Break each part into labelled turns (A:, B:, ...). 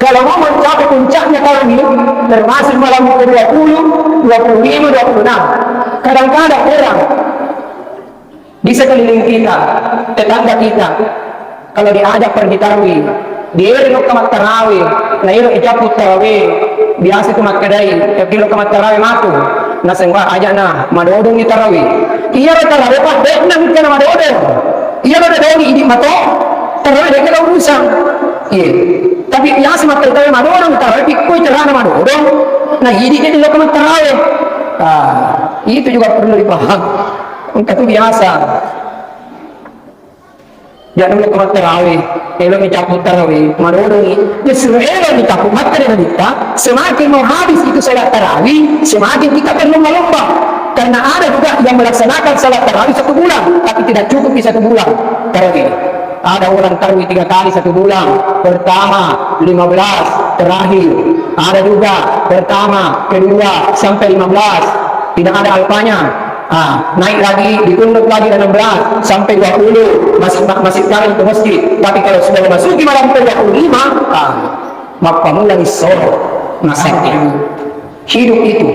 A: Kalau mau mencapai puncaknya kami, termasuk malam ke-20, 25, 26. Kadang-kadang orang di sekeliling kita, tetangga kita, kalau diajak pergi tarawih, dia rinok kamat tarawih, na iro ijaput tarawih, biasa itu mat kadai, kilo kamat tarawih matu, na sengwa aja na madodong ni tarawih. Iya ra tarawih pa, dek nang kana madodong. Iya ra dodong ini mato, tarawih dek kalau urusan. Iya. Tapi biasa mat tarawih madodong tarawih pikoi cerana madodong. Nah, ini jadi lo kamat tarawih. Itu juga perlu dipaham. Itu biasa. Jangan lo kamat tarawih, elo mencaput tarawih, madodongi. Justru elo mencaput materi kita, semakin mau habis itu salat tarawih, semakin kita perlu melomba. Karena ada juga yang melaksanakan salat tarawih 1 bulan, tapi tidak cukup di 1 bulan tarawih. Ada orang tarawih 3 kali 1 bulan, pertama 15, terakhir. Ada juga pertama, kedua sampai 15, tidak ada alfanya. Naik lagi, ditunduk lagi 16 sampai 20, masih sekali ke masjid. Tapi kalau sudah memasuki malam ke-25, maka mulai sore nasibnya. Hidup itu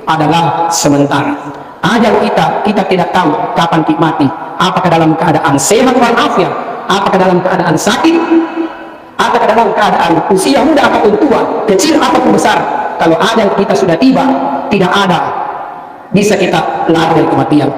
A: adalah sementara. Ajal kita tidak tahu kapan mati. Apakah dalam keadaan sehat walafiat, apakah dalam keadaan sakit, apakah dalam keadaan usia muda ataupun tua, kecil ataupun besar. Kalau ajal kita sudah tiba, tidak ada bisa kita lari dari kematian.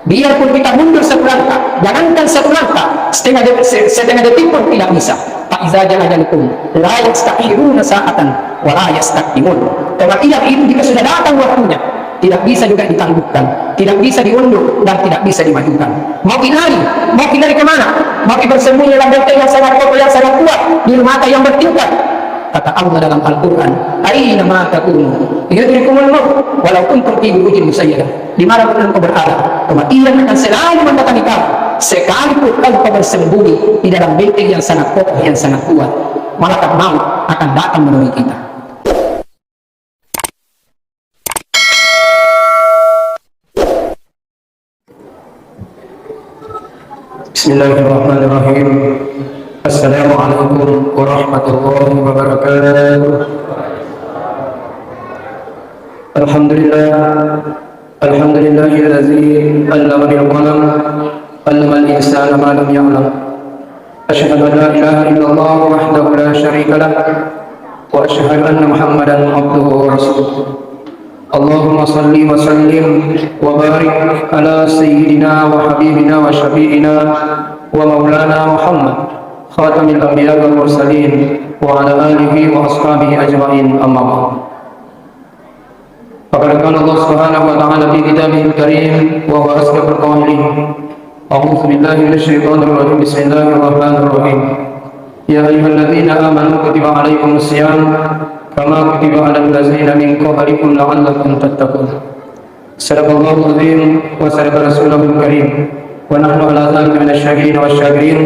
A: Biarpun kita mundur 1 langkah, jangankan 1 langkah, setengah detik pun tidak bisa. Fa'iza jaa ajalukum la yastakhiruna sa'atan wa la yastaqdimun. Kematian itu jika sudah datang waktunya, tidak bisa juga ditangguhkan, tidak bisa diundur dan tidak bisa dimajukan. Mau lari kemana? Mau bersembunyi dalam benteng yang sangat kokoh, yang sangat kuat, di rumah yang bertingkat. Kata Allah dalam Al-Quran, aina ma takunu yudrikumul maut walau kuntum fi burujin musayyadah. Di mana pun engkau berada, kematian akan selalu mendatangi kamu, sekalipun engkau bersembunyi di dalam benteng yang sangat kokoh, yang sangat kuat, malaikat maut akan datang menemui kita. Bismillahirrahmanirrahim. Assalamualaikum warahmatullahi wabarakatuh. Alhamdulillahillazi 'allama bil qalam 'allama al-insana ma lam ya'lam. Asyhadu an la ilaha illallah wahdahu la syarika lah wa asyhadu anna Muhammadan 'abduhu wa rasuluh. Allahumma salli wa sallim wa barik ala sayyidina wa habibina wa syafi'ina wa maulana Muhammad khatamil anbiya wal mursalin wa ala alihi wa ashabihi ajma'in, amma ba'd. Faqad qala Allah subhanahu wa ta'ala fi kitabihil karim wa huwa asdaqul qa'ilin. A'udzu billahi minasy syaithanir rajim. Bismillahir rahmanir rahim. Ya ayyuhalladzina amanu kutiba 'alaikumus shiyam kama kutiba 'alal ladzina min qablikum la'allakum tattaqun. Sadaqallahul azim wa sadaqa rasulul karim. Wa nahnu ala dzalika minasy-syakirin wasy-syakirin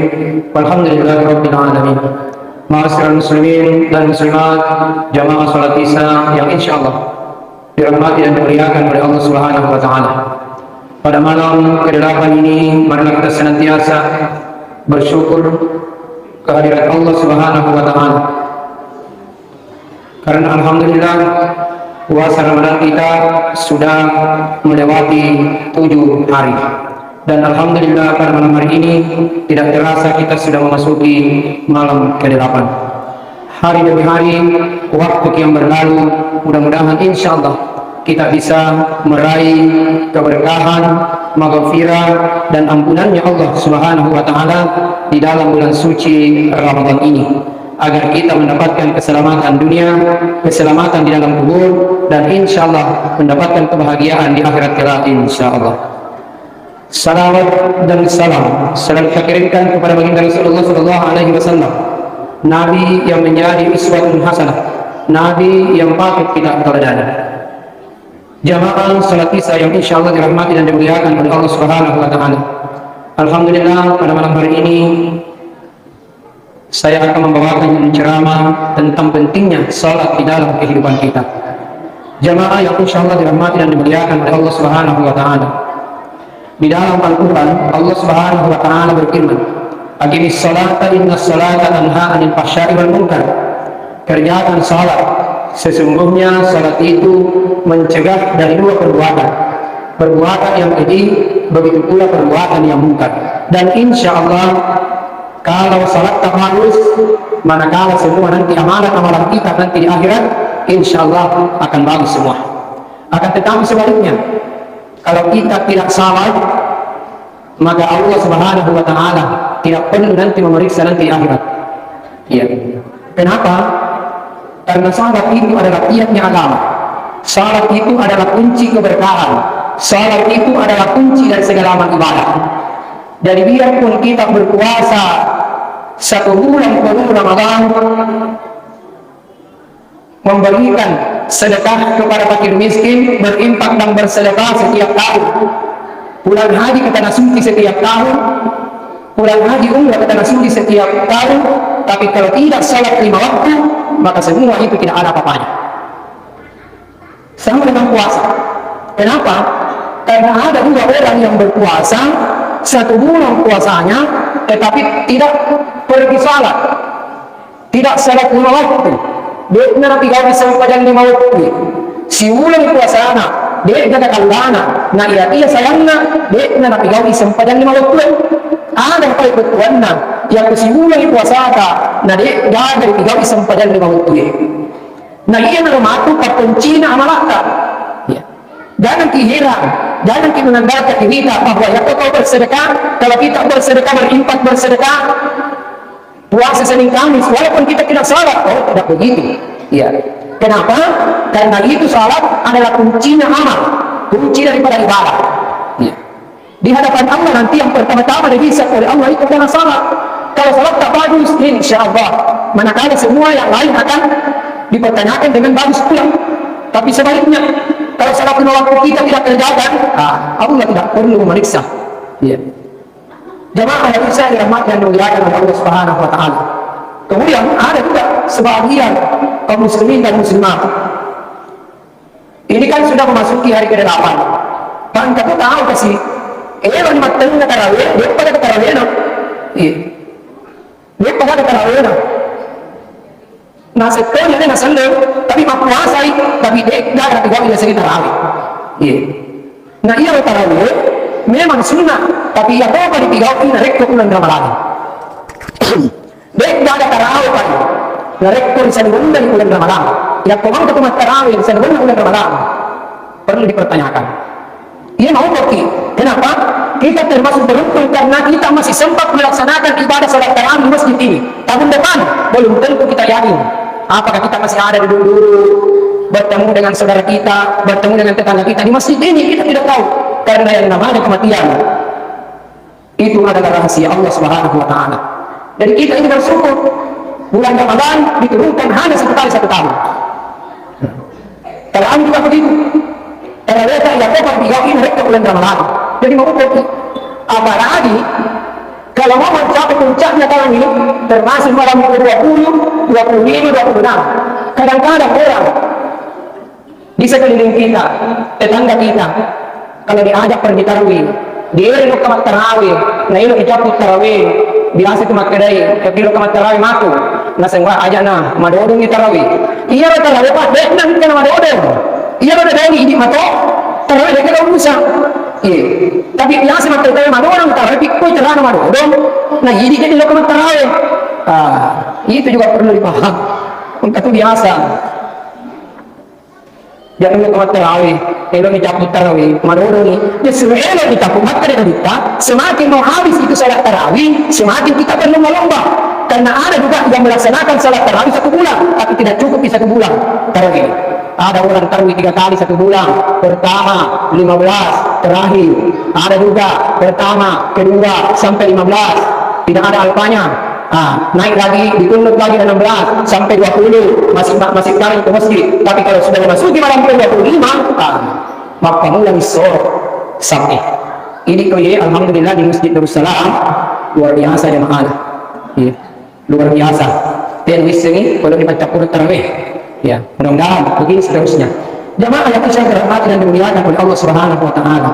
A: walhamdulillahi rabbil alamin. Ma'asyiral muslimin dan muslimat, jamaah salat Isya yang insyaallah dirahmati dan dimuliakan oleh Allah Subhanahu wa taala. Pada malam ke-8 ini, marilah kita senantiasa bersyukur kehadirat Allah Subhanahu wa taala. Karena alhamdulillah puasa Ramadan kita sudah melewati 7 hari. Dan alhamdulillah pada malam hari ini tidak terasa kita sudah memasuki malam ke-8. Hari demi hari, waktu yang berlalu, mudah-mudahan insyaallah kita bisa meraih keberkahan, maghfirah dan ampunannya Allah Subhanahu wa taala di dalam bulan suci Ramadan ini, agar kita mendapatkan keselamatan dunia, keselamatan di dalam kubur, dan insyaallah mendapatkan kebahagiaan di akhirat kelak insyaallah. Salawat dan salam selalu kita kirimkan kepada baginda Rasulullah sallallahu alaihi wasallam, Nabi yang menjadi uswatun hasanah, Nabi yang patut kita teladani. Jamaah salat Isya yang insyaallah dirahmati dan dimuliakan oleh Allah Subhanahu wa taala. Alhamdulillah pada malam hari ini saya akan membawakan ceramah tentang pentingnya salat di dalam kehidupan kita. Jamaah yang insyaallah dirahmati dan dimuliakan oleh Allah Subhanahu wa taala. Di dalam Al-Quran, Allah Subhanahu wa ta'ala berfirman, aqimis salata innas salata tanha 'anil fahsya'i wal munkar kerjakan salat. Sesungguhnya salat itu mencegah dari dua perbuatan. Perbuatan yang keji, begitu pula perbuatan yang munkar. Dan insya Allah kalau salat tak bagus, manakala semua nanti amalan-amalan kita nanti di akhirat, insya Allah akan bagus semua. Akan tetapi sebaliknya, kalau kita tidak salat, maka Allah Subhanahu wa Ta'ala tidak perlu nanti memeriksa nanti di akhirat. Ya. Kenapa? Karena salat itu adalah tiapnya agama. Salat itu adalah kunci keberkahan. Salat itu adalah kunci dari segala amal ibadah. Jadi biarpun kita berpuasa 1 bulan penuh Ramadan, memberikan sedekah kepada fakir miskin, berinfak dan bersedekah setiap tahun, bulan haji ke tanah suci setiap tahun, bulan haji umrah ke tanah suci setiap tahun, tapi kalau tidak salat 5 waktu, maka semua itu tidak ada apa-apanya. Sama dengan puasa. Kenapa? Karena ada juga orang yang berpuasa 1 bulan puasanya, tetapi tidak pergi salat, tidak salat 5 waktu. Dia nabi gawi sempadan 5 waktu. Si ulang puasana, dia jaga kaldana. Nah iya sayangna, dia nabi gawi sempadan 5 waktu. Ada yang bertuanna, yang si ulang puasata, nah dia jaga gawi sempadan 5 waktu. Nah iya narumatu papuncina amalaka. Jangan kira, jangan kita menandakan kita bahwa ya kau bersedekah, kalau kita bersedekah, berinfak, bersedekah, puasa Senin Kamis, walaupun kita tidak salat, oh tidak begitu. Ya. Kenapa? Karena itu salat adalah kuncinya amal, kunci daripada ibadah. Ya. Di hadapan Allah nanti yang pertama-tama dihisab oleh Allah itu adalah salat. Kalau salat tak bagus, insya Allah, manakala semua yang lain akan dipertanyakan dengan bagus pula. Tapi sebaliknya, kalau salat 5 waktu kita tidak kerjakan, Allah tidak perlu memeriksa. Ya. Jemaah yang saya dirahmati dan dimuliakan oleh Allah Subhanahu wa Ta'ala. Kemudian ada juga sebagian kaum muslimin dan muslimat. Ini kan sudah memasuki hari ke-8. Kan kita tahu kasih, di matengah tarawih, dia pada ke tarawih, no? Iya. Dia pada ke tarawih, no? Nah setelahnya dia nggak tapi puasai, tapi dia nggak tiga bila segi tarawih. Iya. Nah iya tarawih memang sunnah, tapi ya kau pada tiga ini narek ke bulan Ramadan. Dia nggak ada tarawih kan? Narek ke bulan dari bulan Ramadan. Ya kau mau ketemu tarawih di bulan Ramadan, perlu dipertanyakan. Ia mau pergi. Kenapa? Kita termasuk beruntung karena kita masih sempat melaksanakan ibadah salat tarawih di masjid ini. Tahun depan belum tentu kita yakin. Apakah kita masih ada di dulu bertemu dengan saudara kita, bertemu dengan tetangga kita di masjid ini, kita tidak tahu. Karena yang namanya kematian itu adalah rahasia Allah Subhanahu wa Ta'ala. Jadi kita ini bersyukur bulan Ramadan diturunkan hanya 1 kali 1 tahun. Kalau juga begitu. Kalau mereka yang dapat digawin mereka bulan Ramadan. Jadi mau apalagi kalau mau mencapai puncaknya tahun ini, termasuk malam 20, 25, 26. Kadang-kadang orang di sekeliling kita, tetangga kita, kalau diajak pergi tarawih, dia lu kamat tarawih, nah ini ijabut tarawih, biasa itu makadai, tapi lu kamat tarawih matu, nah semua aja nah, madodong ni tarawih. Iya lo tarawih pak, dek nang kena madodong. Iya lo ada ini mato, tarawih dek kalau usah. Tapi biasa makan tarawih madodong, tarawih pikul cerana madodong. Nah ini jadi lo kamat tarawih. Itu juga perlu dipaham. Itu biasa. Jangan lo kamat tarawih, kalau dicabut tarawih, madodong ni. Dia semakin kita kumat dari kita, semakin mau habis itu salat tarawih, semakin kita perlu melomba. Karena ada juga yang melaksanakan salat tarawih 1 bulan, tapi tidak cukup di 1 bulan tarawih. Ada orang tarawih 3 kali 1 bulan, pertama 15, terakhir. Ada juga pertama, kedua sampai 15, tidak ada alfanya. Naik lagi, ditunjuk lagi 16 sampai 20, masih kali ke masjid. Tapi kalau sudah memasuki malam 25, maka mulai sore sampai. Ini kaya alhamdulillah di Masjid Darussalam luar biasa jemaah. Luar biasa. Dan ini kalau dibaca Quran tarawih, ya mudah-mudahan begini seterusnya. Jemaah yang saya hormati dan dimuliakan oleh Allah Subhanahu wa Ta'ala.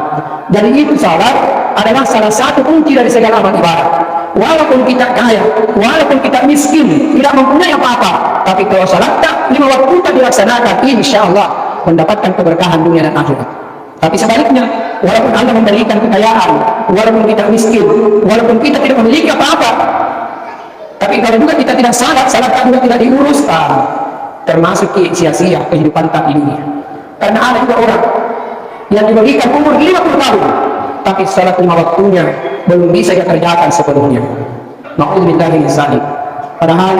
A: Jadi itu salat adalah salah satu kunci dari segala amal ibadah. Walaupun kita kaya, walaupun kita miskin, tidak mempunyai apa-apa, Tapi kalau salat tak 5 waktu tak dilaksanakan, insya Allah mendapatkan keberkahan dunia dan akhirat. Tapi sebaliknya, walaupun Anda memberikan kekayaan, walaupun kita miskin, walaupun kita tidak memiliki apa-apa, tapi kalau juga kita tidak salat juga tidak diurus, termasuk sia-sia kehidupan tak ini. Karena ada juga orang yang diberikan umur 50 tahun, tapi salat 5 waktunya belum bisa dia kerjakan sepenuhnya. Na'udzubillahi min dzalik. Padahal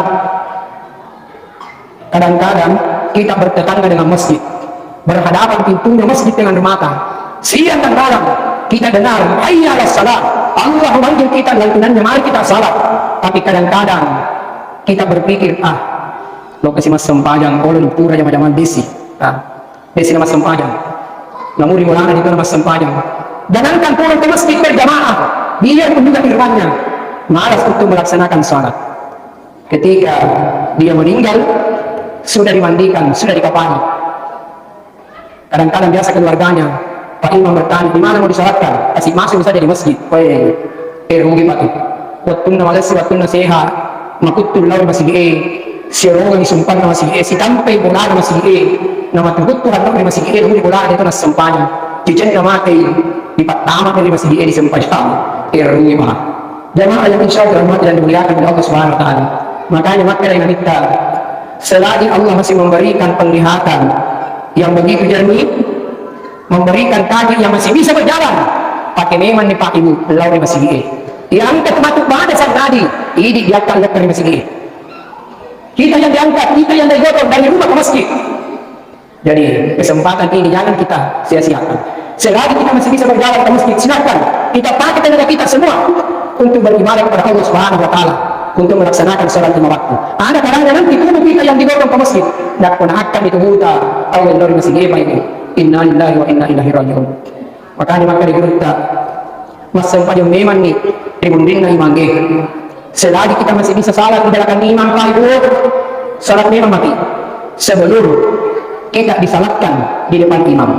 A: kadang-kadang kita bertetangga dengan masjid, berhadapan pintunya masjid dengan mata, siang dan malam kita dengar hayya 'alas salat, Allah memanggil kita dalam tunannya, mari kita salat. Tapi kadang-kadang kita berpikir, lokasi mas sempajang oleh pura yang macam desi, desi nama sempajang, namun di mulanya itu nama sempajang. Jangankan pulang ke masjid berjamaah, dia pun juga firmannya malas untuk melaksanakan salat. Ketika dia meninggal, sudah dimandikan, sudah dikafani. Kadang-kadang biasa keluarganya, Pak Imam bertanya, di mana mau disalatkan? Kasih masuk saja di masjid. Rugi Pak. Waktu malas, waktu sehat, makutul lawan masih siarongan disumpah na masih si tampay bola na masih nama tugutuhan na masih rugi bola dito na sampanya. Diyan na matay di patama na masih di sampanya. Rugi Pak. Jamaah yang insyaallah rahmat dan dimuliakan oleh Allah Subhanahu wa taala. Makanya maka yang kita selagi Allah masih memberikan penglihatan yang begitu jernih, memberikan kaki yang masih bisa berjalan, pakai neman nih Pak Ibu, lawan masih diangkat batuk pada saat tadi, ini diangkat dari masih kita yang diangkat, kita yang digotong dari rumah ke masjid. Jadi kesempatan ini jangan kita sia-siakan. Selagi kita masih bisa berjalan ke masjid, silakan kita pakai tenaga kita semua untuk beribadah kepada Allah Subhanahu wa taala, untuk melaksanakan salat 5 waktu. Ada kalanya nanti tubuh kita yang digotong ke masjid, dan akan itu buta Allah dari masjid ini. Inna lillahi wa inna ilaihi raji'un. Makanya maka digeruta mas sempajang memang nih ribundin na imangge. Selagi kita masih bisa salat di belakang imam Pak Ibu, salat memang mati sebelum kita disalatkan di depan imam.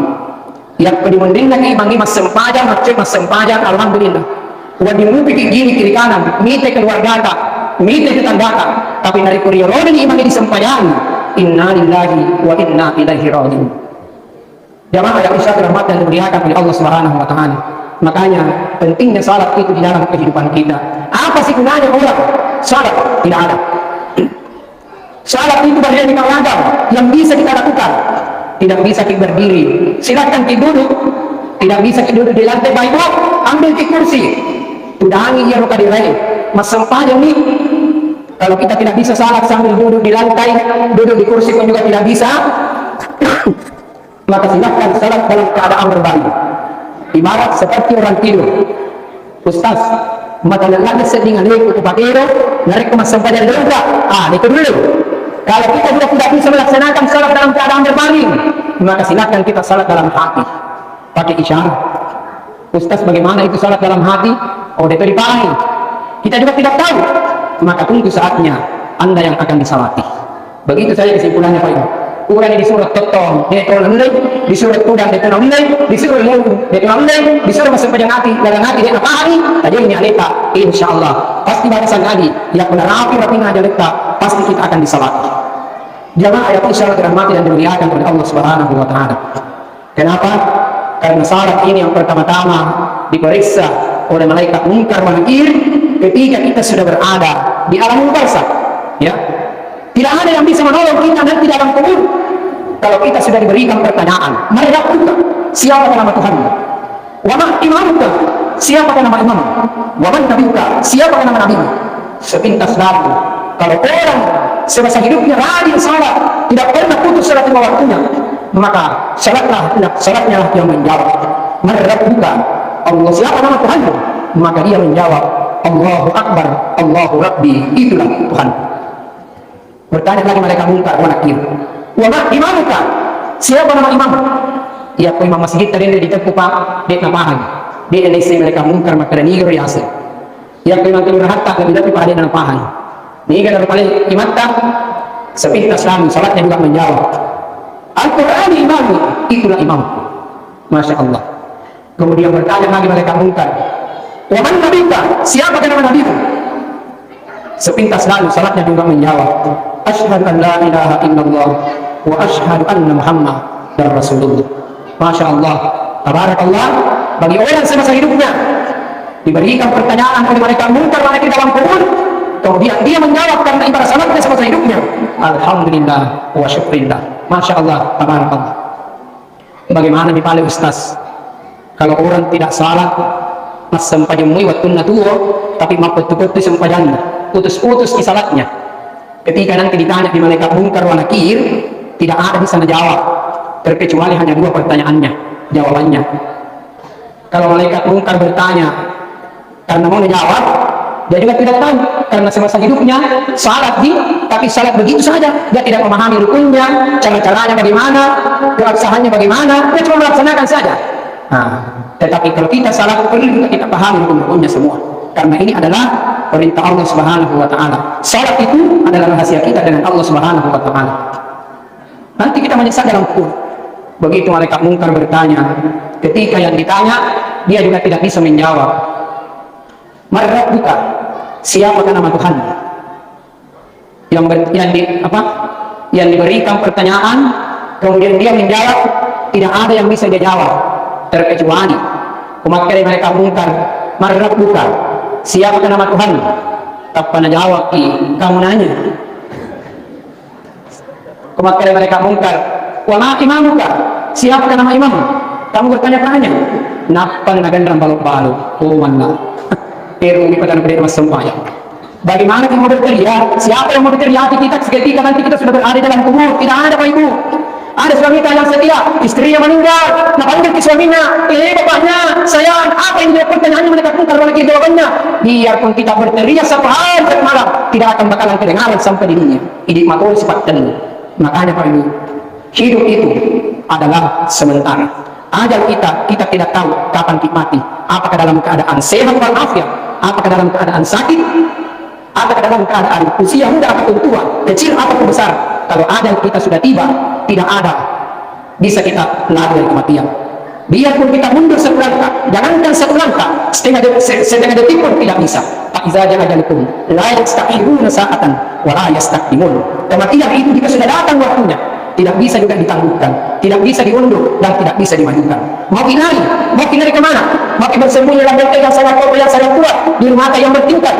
A: Yang kedimundin na imam mas sempajang, mas sempajang, alhamdulillah. Wadi mupi gini kiri kanan, mite keluarga ta, mite tetangga ta, tapi nari kuriyono ni imam di sempajang. Inna lillahi wa inna ilaihi raji'un. Jamaah yang insyaallah rahmat dan dimuliakan oleh Allah Subhanahu wa taala. Makanya pentingnya salat itu di dalam kehidupan kita. Apa sih gunanya orang salat? Tidak ada. Salat itu bagian dari ragam yang bisa kita lakukan. Tidak bisa kita berdiri, silakan kita duduk. Tidak bisa kita duduk di lantai baik, ambil di kursi. Tudangi ia roka dirai. Mas sempajang nih. Kalau kita tidak bisa salat sambil duduk di lantai, duduk di kursi pun juga tidak bisa. Maka silakan salat dalam keadaan berbaring. Ibarat seperti orang tidur. Ustaz, mata lelaki sedang naik ke patiro, narik ke mas sempajang dulu tak? Itu dulu. Kalau kita sudah tidak bisa melaksanakan salat dalam keadaan berbaring, maka silakan kita salat dalam hati, pakai isyarat. Ustaz, bagaimana itu salat dalam hati? Itu dipahami. Kita juga tidak tahu. Maka tunggu saatnya Anda yang akan disalati. Begitu saja kesimpulannya Pak Ibu. Kurang di surat totong, dia tolong di surat tudang, dia tolong di surat lewu, dia tolong di surat masuk panjang hati, dalam hati dia napahani, tadi ini aleta, insyaallah pasti barisan tadi yang benar rapi aja leta, pasti kita akan disalati. Jamaah ayat insyaallah dirahmati dan dimuliakan oleh Allah Subhanahu wa taala. Kenapa? Karena salat ini yang pertama-tama diperiksa oleh malaikat munkar wa nakir ketika kita sudah berada di alam barzakh, ya. Tidak ada yang bisa menolong kita nanti dalam kubur. Kalau kita sudah diberikan pertanyaan, mari lakukan, siapa nama Tuhanmu? Wa ma imamuka? Siapa nama imam? Wa man nabiyuka? Siapa nama nabimu? Sepintas lalu, kalau orang semasa hidupnya rajin salat, tidak pernah putus salat 5 waktunya, maka salatnya yang menjawab. Mari lakukan, Allah siapa nama Tuhanmu? Maka dia menjawab, Allahu Akbar, Allahu Rabbi, itulah Tuhan. Bertanya lagi mereka munkar wa nakir. Wa ma imamuka? Siapa nama imam? Ya, imam masjid tadi di tempat Pak, dia namahan. Dia isi mereka munkar maka dan igor yasir. Ya, imam kelurahan hatta lebih dari pada dia namahan. Ni kan paling imamta sepintas kami salatnya juga menjawab. Al-Qur'an imam, itulah imam. Masya Allah. Kemudian bertanya lagi mereka munkar. Wa man nabiyuka? Siapa nama nabimu? sepintas lalu salatnya juga menjawab, asyhadu an la ilaha illallah wa asyhadu anna Muhammadar Rasulullah. Masya Allah, tabarakallah. Bagi orang semasa hidupnya diberikan pertanyaan oleh mereka mungkar di dalam kubur, kemudian dia menjawab karena ibarat salatnya semasa hidupnya, alhamdulillah wa syukrillah. Masya Allah, tabarakallah. Bagaimana misalnya Ustaz, kalau orang tidak salat mas sempajamui waktu natuo tapi maputu-putu sempajannya putus-putus di salatnya, ketika nanti ditanya di malaikat mungkar wa nakir tidak ada bisa menjawab terkecuali hanya dua pertanyaannya jawabannya. Kalau malaikat mungkar bertanya karena mau menjawab, dia juga tidak tahu karena semasa hidupnya salat tapi salat begitu saja, dia tidak memahami rukunnya, cara-caranya bagaimana, keabsahannya bagaimana, dia cuma melaksanakan saja. Nah, tetapi kalau kita salat perlu juga kita pahami rukun-rukunnya semua, karena ini adalah perintah Allah Subhanahu wa taala. Salat itu adalah rahasia kita dengan Allah Subhanahu wa taala. Nanti kita menyesal dalam kubur. Begitu malaikat mungkar bertanya, ketika yang ditanya dia juga tidak bisa menjawab. Marrabbuka, siapa nama Tuhan? Yang diberikan pertanyaan, kemudian dia menjawab, tidak ada yang bisa dia jawab terkecuali umat mereka mungkar, marrabbuka, siapa nama Tuhan? Tak pernah jawab, kamu nanya. Umat mereka mungkar, wa ma imamuka, siapa nama imam? Kamu bertanya-tanya. Napang nagandang balok-balok, oh mana? Pero di pada negeri mas sembahyang. Bagaimana kita mau berteriak? Siapa yang mau berteriak kita ketika nanti kita sudah berada dalam kubur? Tidak ada Pak Ibu. Ada suami yang setia, istrinya meninggal, napanggil ke suaminya, bapaknya, sayang, apa yang dia pertanyaannya mereka pun kalau lagi jawabannya. Biarpun kita berteriak satu hari malam, tidak akan bakalan kedengaran sampai di dunia. Ini matol sifat dan makanya Pak Ibu, hidup itu adalah sementara. Ajal kita tidak tahu kapan kita mati. Apakah dalam keadaan sehat walafiat, apakah dalam keadaan sakit, apakah dalam keadaan usia muda atau tua, kecil atau besar. Kalau ajal kita sudah tiba, tidak ada bisa kita lari dari kematian. Biarpun kita mundur satu langkah, jangankan satu langkah, setengah detik pun tidak bisa. Iza ajalukum la yastakhiruna sa'atan wa la yastaqdimun. Kematian itu jika sudah datang waktunya, tidak bisa juga ditangguhkan, tidak bisa diundur, dan tidak bisa dimajukan. Mau kinari kemana? Mau bersembunyi dalam benteng yang sangat kokoh, yang sangat kuat, di rumah yang bertingkat.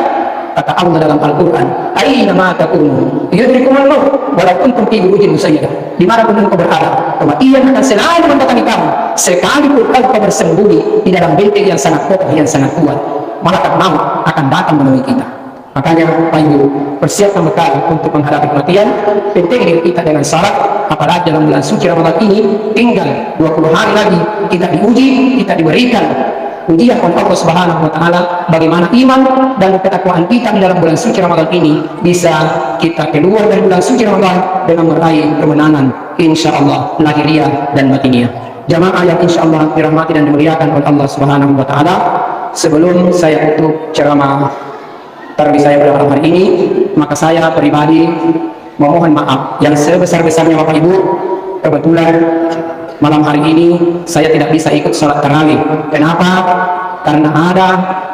A: Kata Allah dalam Al-Quran, aina ma takunu yudrikumul maut walau kuntum fi burujin musayyadah. Di mana pun engkau berada, kematian akan selalu mendatangi kamu, sekalipun engkau bersembunyi di dalam benteng yang sangat kokoh, yang sangat kuat. Malaikat maut akan datang menemui kita. Makanya Pak Ibu, persiapkan bekal untuk menghadapi kematian. Penting diri kita dengan salat, apalagi dalam bulan suci Ramadan ini tinggal 20 hari lagi kita diuji, kita diberikan ujian oleh Allah Subhanahu wa taala bagaimana iman dan ketakwaan kita di dalam bulan suci Ramadan ini bisa kita keluar dari bulan suci Ramadan dengan meraih kemenangan insyaallah lahiriah dan batiniah. Jamaah yang insyaallah dirahmati dan dimuliakan oleh Allah Subhanahu wa taala, sebelum saya tutup ceramah tarbiyah saya pada malam hari ini, maka saya pribadi memohon maaf yang sebesar-besarnya Bapak Ibu. Kebetulan malam hari ini saya tidak bisa ikut sholat tarawih. Kenapa? Karena ada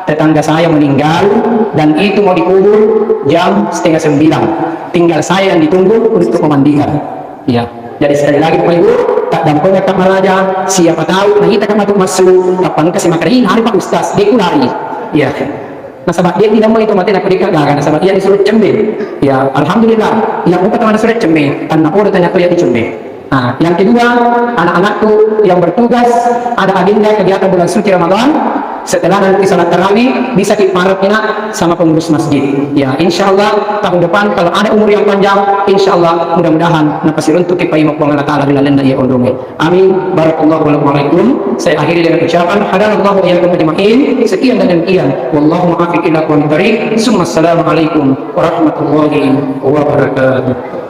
A: tetangga saya meninggal dan itu mau dikubur jam 8:30. Tinggal saya yang ditunggu untuk memandikan. Ya, jadi sekali lagi Bapak Ibu, tak dampaknya tak meraja, siapa tahu nah kita akan masuk kapan kasih makarin hari Pak Ustaz dikulari. Ya. Nah sahabat dia tidak mau itu mati nak periksa karena sahabat dia disuruh cembe. Ya alhamdulillah yang upat teman disuruh cembe karena udah tanya kuliah di cembe. Nah yang kedua, anak-anakku yang bertugas ada agenda kegiatan bulan suci Ramadan. Setelah nanti salat tarawih bisa diparapnya sama pengurus masjid. Ya insyaallah tahun depan kalau ada umur yang panjang, insyaallah mudah-mudahan napasir untuk kita imak Allah taala bila lenda ya undungi. Amin. Barakallahu wabarakatuh. Saya akhiri dengan ucapan hadanallahu wa iyyakum ajma'in. Sekian dan demikian. Wallahu muwaffiq ila aqwamit thoriq. Assalamualaikum warahmatullahi wabarakatuh.